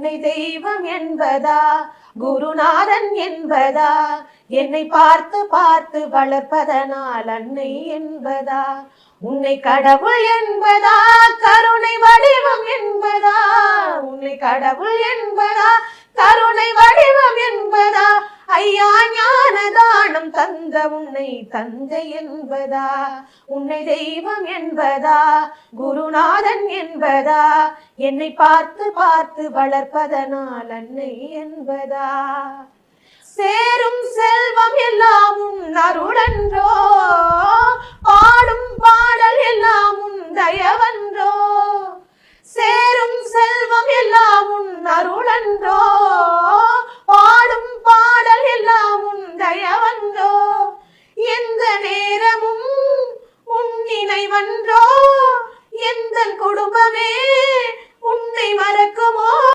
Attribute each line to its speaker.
Speaker 1: உன்னை தெய்வம் என்பதா குருநாதன் என்பதா என்னை பார்த்து பார்த்து வளர்ப்பதனால் அன்னை என்பதா உன்னை கடவுள் என்பதா கருணை வடிவம் என்பதா உன்னை கடவுள் என்பதா கருணை வடிவம் என்பதா ஐயா ஞான தானம் தந்த உன்னை தந்தை என்பதா உன்னை தெய்வம் என்பதா குருநாதன் என்பதா என்னை பார்த்து பார்த்து வளர்ப்பதனால் அன்னை என்பதா சேரும் செல்வம் எல்லாம் உன் அருளன்றோ பாடும் பாடல் எல்லாம் உன் தயவன்றோ சேரும் செல்வம் எல்லாம் உன் அருளன்றோ